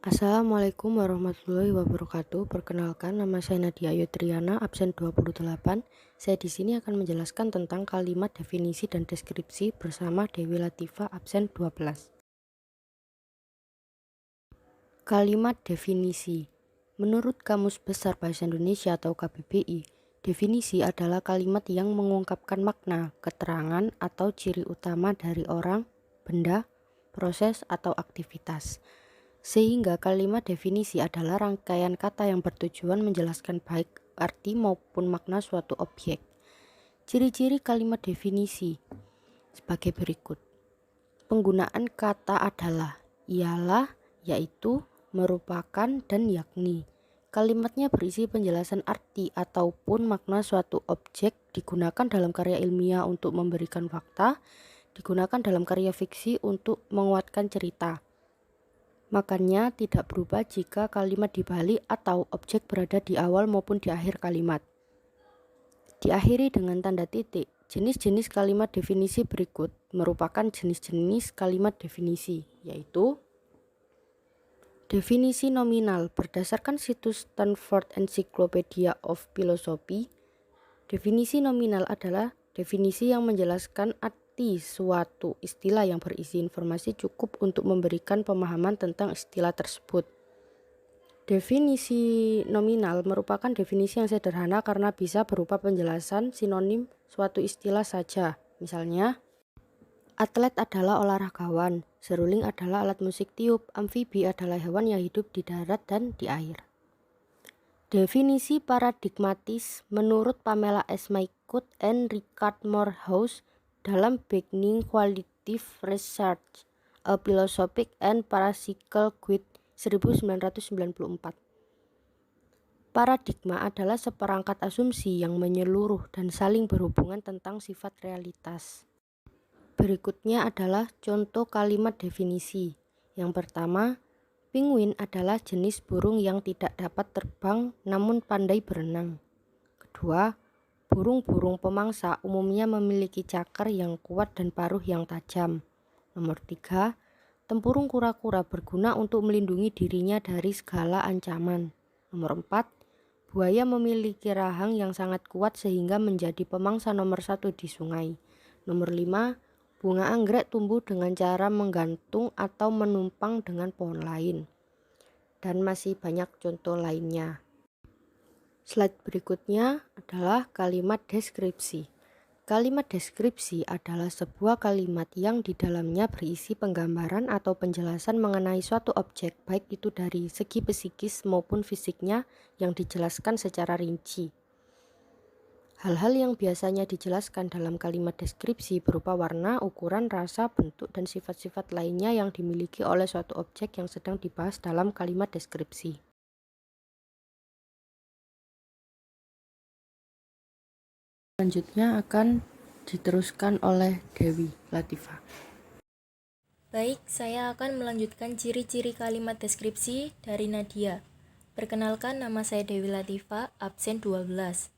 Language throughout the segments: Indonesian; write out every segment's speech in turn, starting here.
Assalamualaikum warahmatullahi wabarakatuh. Perkenalkan, nama saya Nadia Ayu Triana, absen 28. Saya di sini akan menjelaskan tentang kalimat definisi dan deskripsi bersama Dewi Latifah, absen 12. Kalimat definisi. Menurut Kamus Besar Bahasa Indonesia atau KBBI, definisi adalah kalimat yang mengungkapkan makna, keterangan, atau ciri utama dari orang, benda, proses, atau aktivitas. Sehingga kalimat definisi adalah rangkaian kata yang bertujuan menjelaskan baik arti maupun makna suatu objek. Ciri-ciri kalimat definisi sebagai berikut. Penggunaan kata adalah, ialah, yaitu, merupakan, dan yakni. Kalimatnya berisi penjelasan arti ataupun makna suatu objek, digunakan dalam karya ilmiah untuk memberikan fakta, digunakan dalam karya fiksi untuk menguatkan cerita. Makanya tidak berubah jika kalimat dibalik atau objek berada di awal maupun di akhir kalimat. Diakhiri dengan tanda titik. Jenis-jenis kalimat definisi berikut merupakan jenis-jenis kalimat definisi, yaitu definisi nominal berdasarkan situs Stanford Encyclopedia of Philosophy. Definisi nominal adalah definisi yang menjelaskan arti suatu istilah yang berisi informasi cukup untuk memberikan pemahaman tentang istilah tersebut. Definisi nominal merupakan definisi yang sederhana karena bisa berupa penjelasan sinonim suatu istilah saja. Misalnya, atlet adalah olahragawan, seruling adalah alat musik tiup, amfibi adalah hewan yang hidup di darat dan di air. Definisi paradigmatis menurut Pamela S. Maykut and Richard Morehouse dalam Beginning Qualitative Research, A Philosophical and Practical Guide 1994. Paradigma adalah seperangkat asumsi yang menyeluruh dan saling berhubungan tentang sifat realitas. Berikutnya adalah contoh kalimat definisi. Yang pertama, penguin adalah jenis burung yang tidak dapat terbang namun pandai berenang. Kedua, burung-burung pemangsa umumnya memiliki cakar yang kuat dan paruh yang tajam. Nomor 3, tempurung kura-kura berguna untuk melindungi dirinya dari segala ancaman. Nomor 4, buaya memiliki rahang yang sangat kuat sehingga menjadi pemangsa nomor 1 di sungai. Nomor 5, bunga anggrek tumbuh dengan cara menggantung atau menumpang dengan pohon lain. Dan masih banyak contoh lainnya. Slide berikutnya adalah kalimat deskripsi. Kalimat deskripsi adalah sebuah kalimat yang di dalamnya berisi penggambaran atau penjelasan mengenai suatu objek, baik itu dari segi psikis maupun fisiknya yang dijelaskan secara rinci. Hal-hal yang biasanya dijelaskan dalam kalimat deskripsi berupa warna, ukuran, rasa, bentuk, dan sifat-sifat lainnya yang dimiliki oleh suatu objek yang sedang dibahas dalam kalimat deskripsi. Selanjutnya akan diteruskan oleh Dewi Latifah. Baik, saya akan melanjutkan ciri-ciri kalimat deskripsi dari Nadia. Perkenalkan, nama saya Dewi Latifah, absen 12.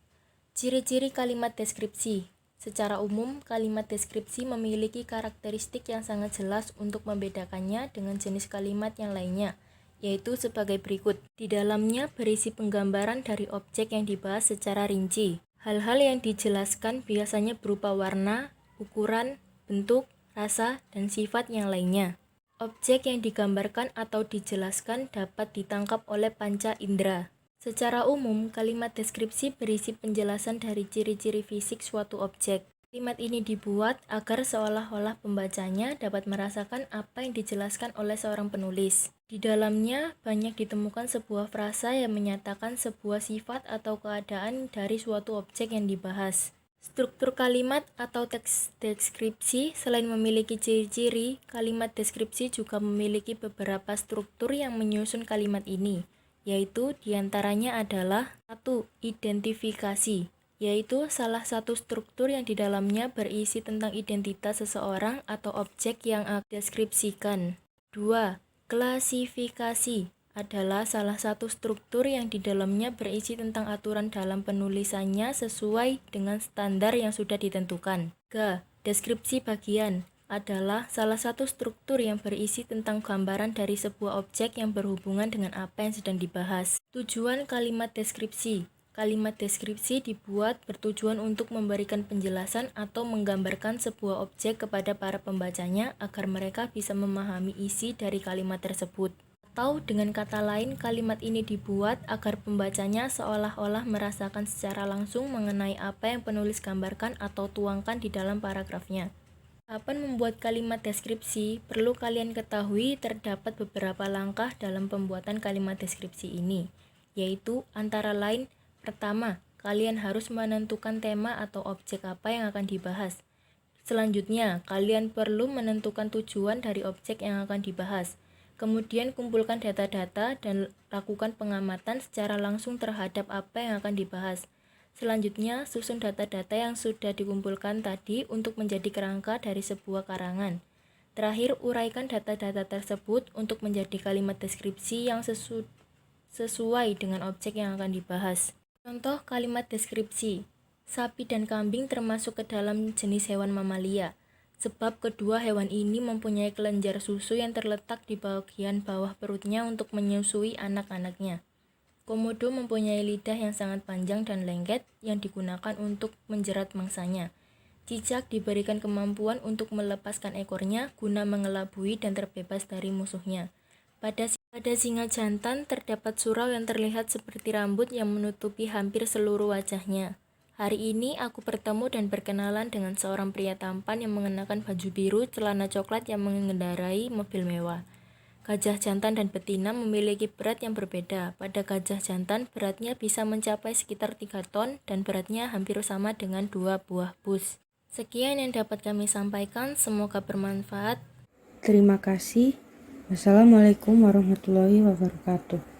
Ciri-ciri kalimat deskripsi. Secara umum, kalimat deskripsi memiliki karakteristik yang sangat jelas untuk membedakannya dengan jenis kalimat yang lainnya, yaitu sebagai berikut. Di dalamnya berisi penggambaran dari objek yang dibahas secara rinci. Hal-hal yang dijelaskan biasanya berupa warna, ukuran, bentuk, rasa, dan sifat yang lainnya. Objek yang digambarkan atau dijelaskan dapat ditangkap oleh panca indera. Secara umum, kalimat deskripsi berisi penjelasan dari ciri-ciri fisik suatu objek. Kalimat ini dibuat agar seolah-olah pembacanya dapat merasakan apa yang dijelaskan oleh seorang penulis. Di dalamnya banyak ditemukan sebuah frasa yang menyatakan sebuah sifat atau keadaan dari suatu objek yang dibahas. Struktur kalimat atau teks deskripsi selain memiliki ciri-ciri, kalimat deskripsi juga memiliki beberapa struktur yang menyusun kalimat ini, yaitu diantaranya adalah 1. Identifikasi, yaitu salah satu struktur yang di dalamnya berisi tentang identitas seseorang atau objek yang akan dideskripsikan. 2. Klasifikasi adalah salah satu struktur yang di dalamnya berisi tentang aturan dalam penulisannya sesuai dengan standar yang sudah ditentukan. 3. Deskripsi bagian adalah salah satu struktur yang berisi tentang gambaran dari sebuah objek yang berhubungan dengan apa yang sedang dibahas. Tujuan kalimat deskripsi. Kalimat deskripsi dibuat bertujuan untuk memberikan penjelasan atau menggambarkan sebuah objek kepada para pembacanya agar mereka bisa memahami isi dari kalimat tersebut. Atau dengan kata lain, kalimat ini dibuat agar pembacanya seolah-olah merasakan secara langsung mengenai apa yang penulis gambarkan atau tuangkan di dalam paragrafnya. Tahapan membuat kalimat deskripsi, perlu kalian ketahui terdapat beberapa langkah dalam pembuatan kalimat deskripsi ini, yaitu antara lain, pertama, kalian harus menentukan tema atau objek apa yang akan dibahas. Selanjutnya, kalian perlu menentukan tujuan dari objek yang akan dibahas. Kemudian kumpulkan data-data dan lakukan pengamatan secara langsung terhadap apa yang akan dibahas. Selanjutnya, susun data-data yang sudah dikumpulkan tadi untuk menjadi kerangka dari sebuah karangan. Terakhir, uraikan data-data tersebut untuk menjadi kalimat deskripsi yang sesuai dengan objek yang akan dibahas. Contoh kalimat deskripsi. Sapi dan kambing termasuk ke dalam jenis hewan mamalia, sebab kedua hewan ini mempunyai kelenjar susu yang terletak di bagian bawah perutnya untuk menyusui anak-anaknya. Komodo mempunyai lidah yang sangat panjang dan lengket yang digunakan untuk menjerat mangsanya. Cicak diberikan kemampuan untuk melepaskan ekornya guna mengelabui dan terbebas dari musuhnya. Pada singa jantan terdapat surau yang terlihat seperti rambut yang menutupi hampir seluruh wajahnya. Hari ini aku bertemu dan berkenalan dengan seorang pria tampan yang mengenakan baju biru, celana coklat yang mengendarai mobil mewah. Gajah jantan dan betina memiliki berat yang berbeda. Pada gajah jantan, beratnya bisa mencapai sekitar 3 ton dan beratnya hampir sama dengan 2 buah bus. Sekian yang dapat kami sampaikan, semoga bermanfaat. Terima kasih. Wassalamualaikum warahmatullahi wabarakatuh.